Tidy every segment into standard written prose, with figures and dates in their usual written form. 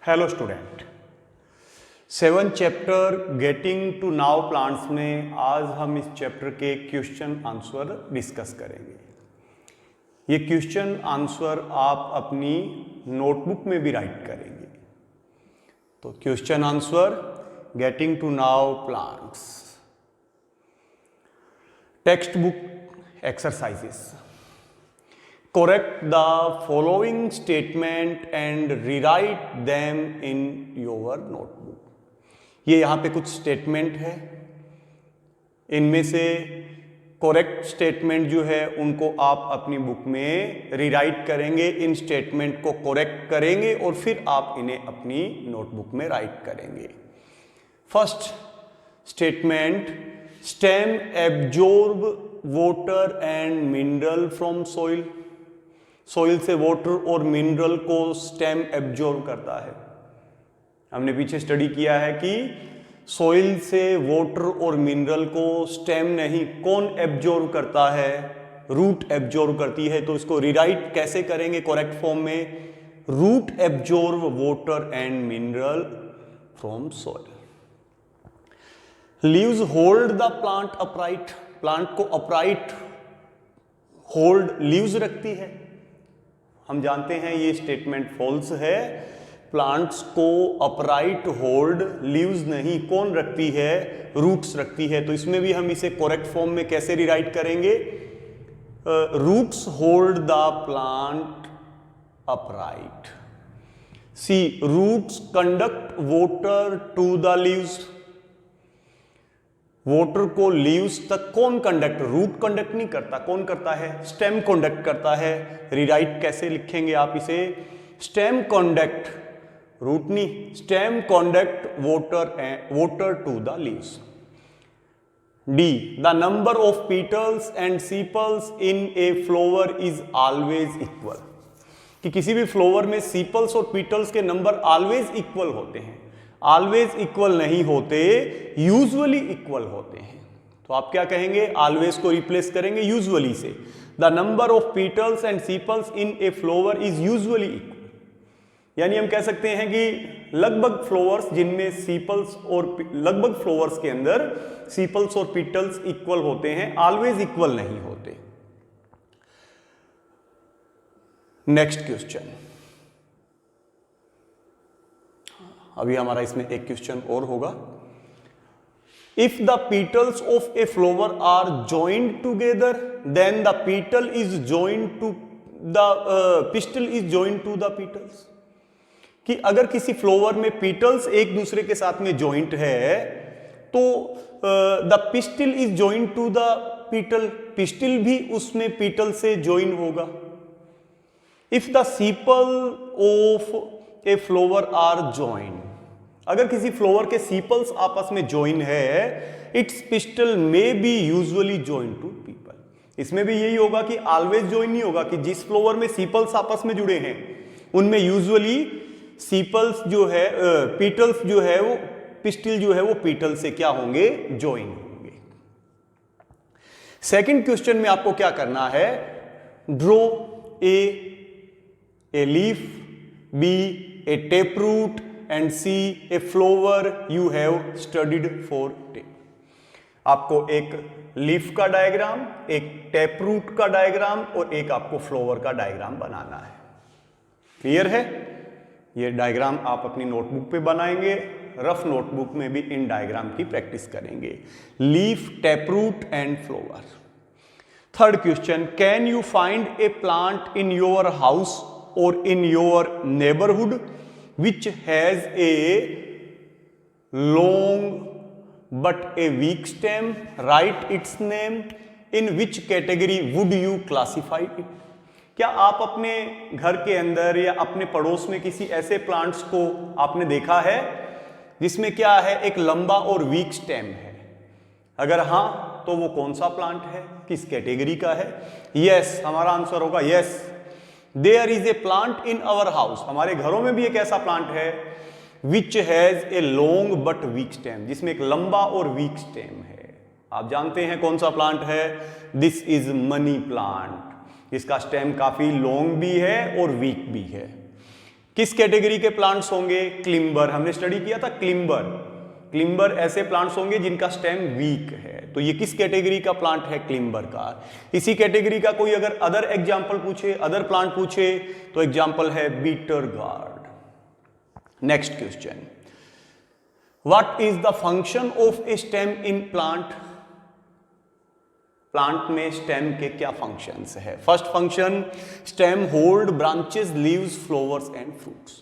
Hello student, 7 chapter getting to know plants में आज हम इस चैप्टर के क्वेश्चन आंसर डिस्कस करेंगे। ये क्वेश्चन आंसर आप अपनी नोटबुक में भी राइट करेंगे। तो question answer getting to know plants, textbook exercises. Correct the following statement and rewrite them in your notebook. ये यहाँ पे कुछ स्टेटमेंट है, इनमें से करेक्ट स्टेटमेंट जो है उनको आप अपनी बुक में रीराइट करेंगे, इन स्टेटमेंट को करेक्ट करेंगे और फिर आप इन्हें अपनी नोटबुक में राइट करेंगे। First statement, stem absorb water and mineral from soil. Soil से वाटर और मिनरल को स्टेम एब्जॉर्ब करता है। हमने पीछे स्टडी किया है कि सॉइल से वाटर और मिनरल को स्टेम नहीं, कौन एब्जॉर्ब करता है? रूट एब्जॉर्ब करती है। तो इसको रीराइट कैसे करेंगे करेक्ट फॉर्म में? Root absorb water and mineral from soil. Leaves hold the plant upright. Plant को अपराइट होल्ड लीव्स रखती है। हम जानते हैं ये स्टेटमेंट फॉल्स है। प्लांट्स को अपराइट होल्ड लीव्स नहीं, कौन रखती है? रूट्स रखती है। तो इसमें भी हम इसे करेक्ट फॉर्म में कैसे रीराइट करेंगे? Roots hold the plant upright. C, roots conduct water to the leaves. Water को लीव्स तक कौन कंडक्ट? रूट कंडक्ट नहीं करता, कौन करता है? स्टेम कंडक्ट करता है। रीराइट कैसे लिखेंगे आप इसे? स्टेम कंडक्ट, रूट नहीं, stem conduct water to the leaves. D, the number of petals and sepals in a flower is always equal. कि किसी भी फ्लावर में सीपल्स और पीटल्स के नंबर ऑलवेज इक्वल होते हैं। ऑलवेज इक्वल नहीं होते, यूजुअली इक्वल होते हैं। तो आप क्या कहेंगे? ऑलवेज को रिप्लेस करेंगे यूजुअली से। The number of petals and sepals in a flower is usually equal. यानी हम कह सकते हैं कि लगभग फ्लावर्स जिनमें सीपल्स और लगभग फ्लावर्स के अंदर सीपल्स और पीटल्स इक्वल होते हैं, ऑलवेज इक्वल नहीं होते। नेक्स्ट क्वेश्चन, अभी हमारा इसमें एक क्वेश्चन और होगा। If the petals of a flower are joined together then the petal is joined to the pistil is joined to the petals. कि अगर किसी फ्लावर में पीटल्स एक दूसरे के साथ में जॉइंट है तो the pistil is joined to the petal, pistil भी उसमें पीटल से जॉइन होगा। If the sepal of a flower are join, अगर किसी फ्लावर के सीपल्स आपस में जॉइन है, इट्स पिस्टल में be usually join to petal. इसमें भी यही होगा कि ऑलवेज जॉइन नहीं होगा, कि जिस फ्लावर में सीपल्स आपस में जुड़े हैं उनमें यूजुअली सीपल्स जो है पीटल्स जो है वो पिस्टल जो है वो पीटल से क्या होंगे? जॉइन होंगे। सेकंड क्वेश्चन में आपको क्या करना है? Draw a leaf, B a taproot and C a flower you have studied for day। आपको एक लीफ का डायग्राम, एक टैपरूट का डायग्राम और एक आपको फ्लावर का डायग्राम बनाना है। क्लियर है? ये डायग्राम आप अपनी नोटबुक पे बनाएंगे, रफ नोटबुक में भी इन डायग्राम की प्रैक्टिस करेंगे। Leaf, taproot and flower. Third question, can you find A plant in your house or in your neighborhood which has a long but a weak stem? Write its name. In which category would you classify it? क्या आप अपने घर के अंदर या अपने पड़ोस में किसी ऐसे प्लांट्स को आपने देखा है जिसमें क्या है? एक लंबा और वीक स्टेम है। अगर हां तो वो कौन सा प्लांट है, किस कैटेगरी का है? यस, हमारा आंसर होगा yes, there is a plant in our house. हमारे घरों में भी एक ऐसा प्लांट है which has a long but weak stem, जिसमें एक लंबा और वीक स्टेम है। आप जानते हैं कौन सा प्लांट है? This is money plant. इसका स्टेम काफी लॉन्ग भी है और वीक भी है। किस कैटेगरी के प्लांट्स होंगे? क्लिम्बर, हमने स्टडी किया था क्लिम्बर ऐसे प्लांट्स होंगे जिनका स्टेम वीक है, तो ये किस कैटेगरी का प्लांट है? क्लिम्बर का। इसी कैटेगरी का कोई अगर अदर एग्जांपल पूछे, अदर प्लांट पूछे, तो एग्जांपल है bitter gourd. Next question, what is the function of a stem in plant? Plant में स्टेम के क्या फंक्शंस है? First function, stem hold branches, leaves, flowers and fruits.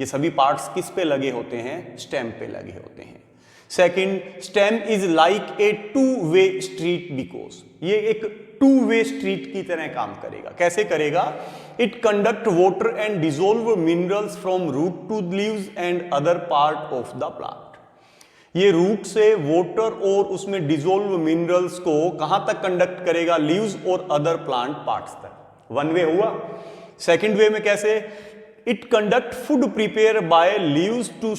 ये सभी पार्ट्स किस पे लगे होते हैं? स्टेम पे लगे होते हैं। Second, stem is like a two way street, because ये एक टू वे स्ट्रीट की तरह काम करेगा। कैसे करेगा? It conduct water and dissolve minerals from root to leaves and other part of the plant. ये रूट से वाटर और उसमें डिसॉल्व मिनरल्स को कहां तक कंडक्ट करेगा? लीव्स और अदर प्लांट पार्ट्स तक। वन वे हुआ। सेकंड वे में कैसे? It conduct food prepare by leaves to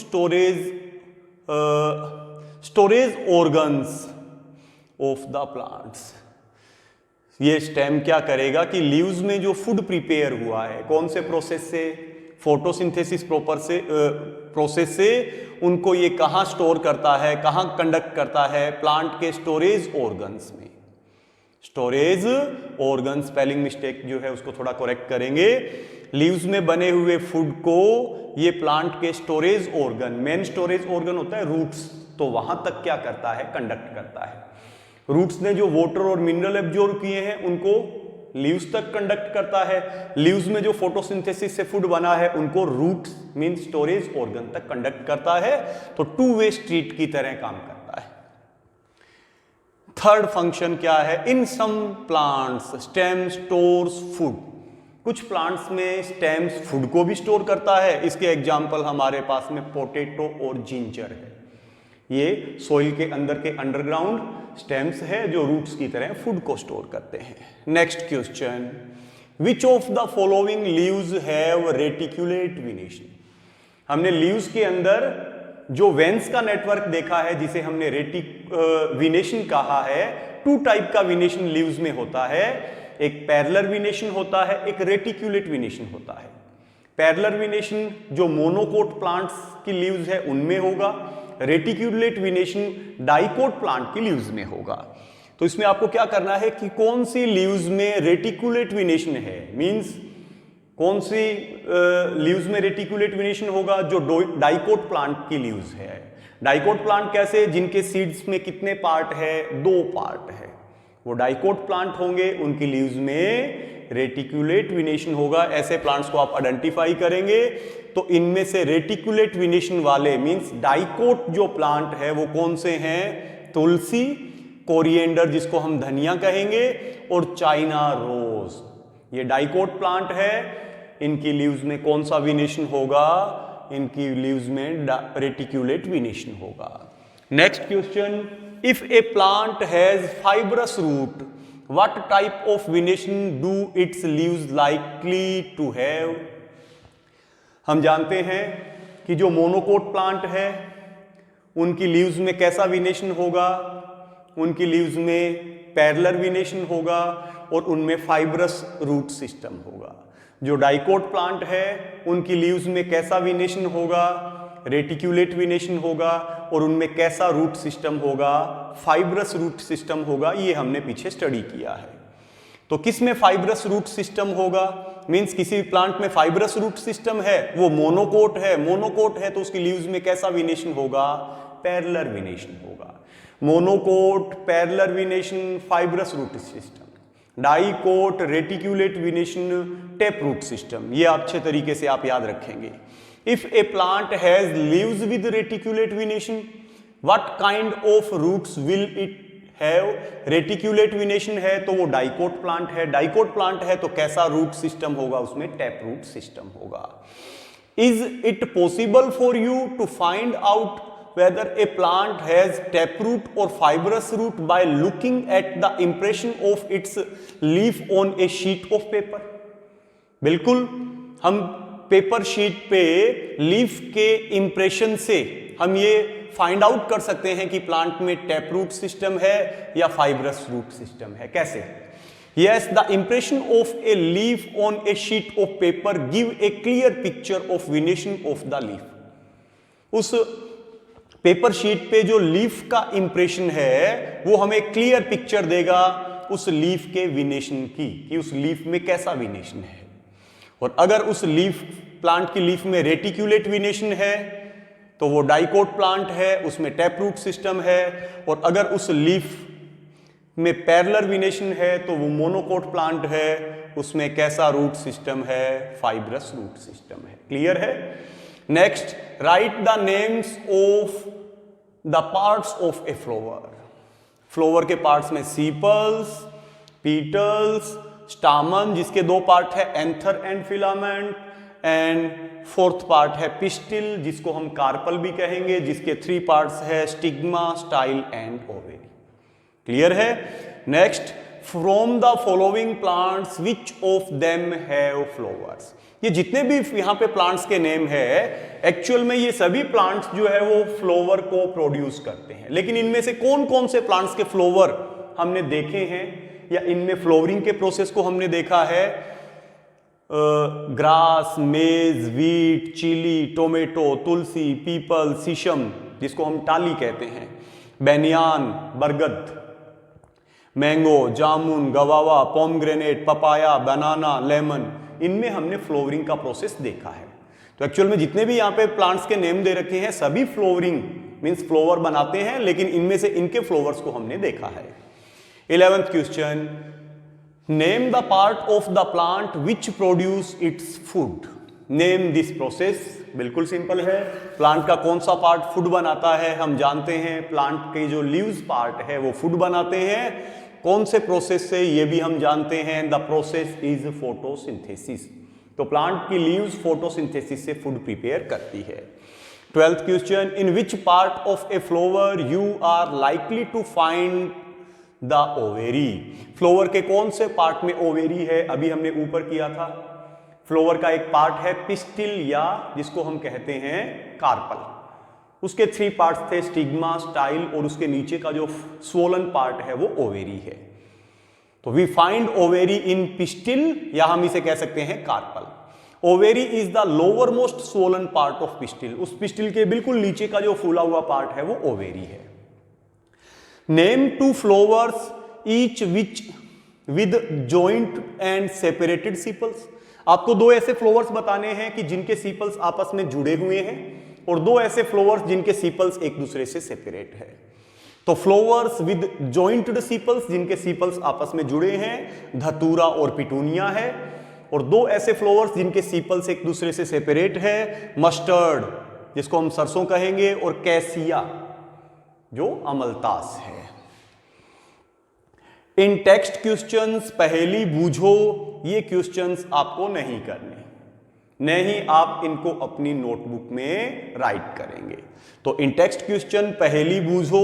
storage organs of the plants. ये स्टेम क्या करेगा कि लीव्स में जो फूड प्रिपेयर हुआ है, कौन से प्रोसेस से? फोटोसिंथेसिस प्रोसेस से उनको ये कहां स्टोर करता है, कहां कंडक्ट करता है? प्लांट के स्टोरेज ऑर्गन्स में। स्टोरेज ऑर्गन, स्पेलिंग मिस्टेक जो है उसको थोड़ा करेक्ट करेंगे। लीव्स में बने हुए फूड को ये प्लांट के storage organ, main storage organ होता है रूट्स, तो वहां तक क्या करता है? कंडक्ट करता है। रूट्स ने जो वाटर और मिनरल एब्जॉर्ब किए हैं उनको लीव्स तक कंडक्ट करता है। लीव्स में जो फोटोसिंथेसिस से फूड बना है उनको रूट्स मीन स्टोरेज ऑर्गन तक कंडक्ट करता है। तो टू वे स्ट्रीट की तरह काम करता है। थर्ड फंक्शन क्या है? In some plants stem stores food. कुछ प्लांट्स में स्टेम्स फूड को भी स्टोर करता है। इसके एग्जाम्पल हमारे पास में पोटैटो और जिंजर है। ये सॉइल के अंदर के अंडरग्राउंड स्टेम्स है जो रूट्स की तरह फूड को स्टोर करते हैं। Next question, which of the following leaves have reticulate venation? हमने लीव्स के अंदर जो वेन्स का नेटवर्क देखा है, जिसे हमने वेनेशन कहा है, टू टाइप का वेनेशन लीव्स में होता है। एक पैरेलल वेनेशन होता है, एक रेटिकुलेट वेनेशन होता है। पैरेलल वेनेशन जो मोनोकोट प्लांट्स की लीव्स है उनमें होगा, रेटिकुलेट वेनेशन डाइकोट प्लांट की लीव्स में होगा। तो इसमें आपको क्या करना है कि कौन सी लीव्स में रेटिकुलेट वेनेशन है, मींस कौन सी लीव्स में रेटिकुलेट वेनेशन होगा? जो डाइकोट प्लांट की लीव्स है। डाइकोट प्लांट कैसे? जिनके सीड्स में कितने पार्ट है? 2 पार्ट है, वो डाइकोट प्लांट होंगे, उनकी लीव्स में रेटिकुलेट वेनेशन होगा। ऐसे प्लांट्स को आप आइडेंटिफाई करेंगे। तो इनमें से रेटिकुलेट वेनेशन वाले मींस डाइकोट जो प्लांट है वो कौन से हैं? तुलसी, कोरिएंडर जिसको हम धनिया कहेंगे, और चाइना रोज। ये डाइकोट प्लांट है। इनकी लीव्स में कौन सा वेनेशन होगा? इनकी लीव्स में रेटिकुलेट वेनेशन होगा। Next question, if a plant has fibrous root, what type of venation do its leaves likely to have? हम जानते हैं कि जो मोनोकोट प्लांट है उनकी लीव्स में कैसा वेनेशन होगा? उनकी लीव्स में पैरेलल वेनेशन होगा और उनमें फाइब्रस रूट सिस्टम होगा। जो डाइकोट प्लांट है उनकी लीव्स में कैसा वेनेशन होगा? रेटिकुलेट वेनेशन होगा और उनमें कैसा रूट सिस्टम होगा? फाइब्रस रूट सिस्टम होगा। ये हमने पीछे स्टडी किया है। तो किस में फाइब्रस रूट सिस्टम होगा? मींस किसी प्लांट में फाइब्रस रूट सिस्टम है, वो मोनोकोट है। मोनोकोट है तो उसकी लीव्स में कैसा वेनेशन होगा? पैरेलल वेनेशन होगा। Monocot, parallel venation, fibrous root system. Dicot, reticulate venation, tap root system. ये अच्छे तरीके से आप याद रखेंगे। If a plant has leaves with reticulate venation, what kind of roots will it have? Reticulate venation है तो वो डाइकोट प्लांट है। डाइकोट प्लांट है तो कैसा रूट सिस्टम होगा? उसमें टैप रूट सिस्टम होगा। Is it possible for you to find out whether a plant has taproot or fibrous root by looking at the impression of its leaf on a sheet of paper? बिल्कुल, हम paper sheet पे leaf के impression से हम ये find out कर सकते हैं कि प्लांट में टैप रूट सिस्टम है या फाइब्रस रूट सिस्टम है। कैसे? Yes, the impression of a leaf on a sheet of paper give a clear picture of venation of the leaf. उस पेपर शीट पे जो लीफ का इंप्रेशन है वो हमें क्लियर पिक्चर देगा उस लीफ के विनेशन की, कि उस लीफ में कैसा विनेशन है। और अगर उस लीफ प्लांट की लीफ में रेटिक्यूलेट विनेशन है तो वो डाइकोट प्लांट है, उसमें टैप रूट सिस्टम है। और अगर उस लीफ में पैरेलल विनेशन है तो वो मोनोकोट प्लांट है, उसमें कैसा रूट सिस्टम है, फाइब्रस रूट सिस्टम है। क्लियर है? Next, write the names of the parts of a flower. Flower के पार्ट्स में सीपल्स, पीटल्स, स्टामन जिसके दो पार्ट है anther and filament, and fourth part है पिस्टिल जिसको हम कार्पल भी कहेंगे, जिसके 3 पार्ट्स है stigma, style and ovary. Clear है? Next, from the following plants which of them have flowers. ये जितने भी यहाँ पे प्लांट्स के नेम है एक्चुअल में ये सभी प्लांट्स जो है वो फ्लावर को प्रोड्यूस करते हैं, लेकिन इनमें से कौन कौन से प्लांट्स के फ्लावर हमने देखे हैं या इनमें फ्लावरिंग के प्रोसेस को हमने देखा है? ग्रास, मेज, वीट, चिली, टोमेटो, तुलसी, पीपल, शीशम जिसको हम टाली कहते हैं, बेनियान, बरगद, मैंगो, जामुन, गवावा, पोमग्रेनेट, पपाया, बनाना, लेमन, इनमें हमने फ्लावरिंग का प्रोसेस देखा है। तो एक्चुअल में जितने भी यहाँ पे प्लांट्स के नेम दे रखे हैं सभी फ्लावरिंग मींस फ्लावर बनाते हैं, लेकिन इनमें से इनके फ्लावर्स को हमने देखा है। 11th question, name the part of the plant which produce its food. Name this process. बिल्कुल सिंपल है, प्लांट का कौन सा पार्ट फूड बनाता है? हम जानते हैं प्लांट के जो लीव्स पार्ट है वो फूड बनाते हैं। कौन से प्रोसेस से? ये भी हम जानते हैं, द प्रोसेस इज फोटोसिंथेसिस। तो प्लांट की लीव्स फोटोसिंथेसिस से फूड प्रिपेयर करती है। 12th question, in which part of a flower you are likely to find the ovary. Flower के कौन से पार्ट में ओवेरी है? अभी हमने ऊपर किया था, फ्लावर का एक पार्ट है पिस्टिल या जिसको हम कहते हैं कार्पल, उसके 3 पार्ट्स थे स्टिग्मा, स्टाइल और उसके नीचे का जो स्वोलन पार्ट है वो ओवेरी है। तो we find ovary in pistil या हम इसे कह सकते हैं carpel. Ovary is the lowermost swollen part of pistil. उस पिस्टिल के बिल्कुल नीचे का जो फूला हुआ पार्ट है वो ओवेरी है। Name 2 flowers each which with joint and separated sepals. आपको 2 ऐसे फ्लावर्स बताने हैं कि जिनके सीपल्स आपस में जुड़े हुए हैं और 2 ऐसे फ्लावर्स जिनके सीपल्स एक दूसरे से सेपरेट है। तो फ्लावर्स विद जॉइंटेड सीपल्स जिनके सीपल्स आपस में जुड़े हैं धतूरा और पिटूनिया है, और 2 ऐसे फ्लावर्स जिनके सीपल्स एक दूसरे से सेपरेट है, मस्टर्ड जिसको हम सरसों कहेंगे और कैसिया जो अमलतास है। इन टेक्स्ट क्वेश्चंस पहेली बूझो, ये क्वेश्चंस आपको नहीं करने, नहीं आप इनको अपनी नोटबुक में राइट करेंगे। तो इन टेक्स्ट क्वेश्चन पहेली बूझो,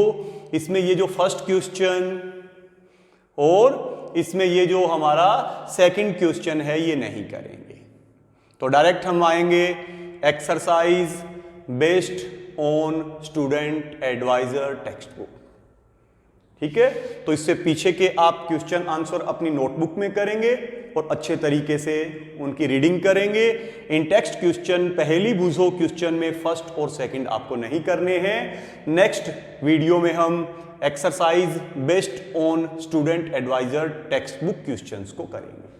इसमें ये जो फर्स्ट क्वेश्चन और इसमें ये जो हमारा सेकंड क्वेश्चन है ये नहीं करेंगे। तो डायरेक्ट हम आएंगे exercise based on student advisor textbook. ठीक है, तो इससे पीछे के आप क्वेश्चन आंसर अपनी नोटबुक में करेंगे और अच्छे तरीके से उनकी रीडिंग करेंगे। इन टेक्स्ट क्वेश्चन पहेली बूझो क्वेश्चन में फर्स्ट और सेकंड आपको नहीं करने हैं। नेक्स्ट वीडियो में हम exercise based on student advisor textbook questions को करेंगे।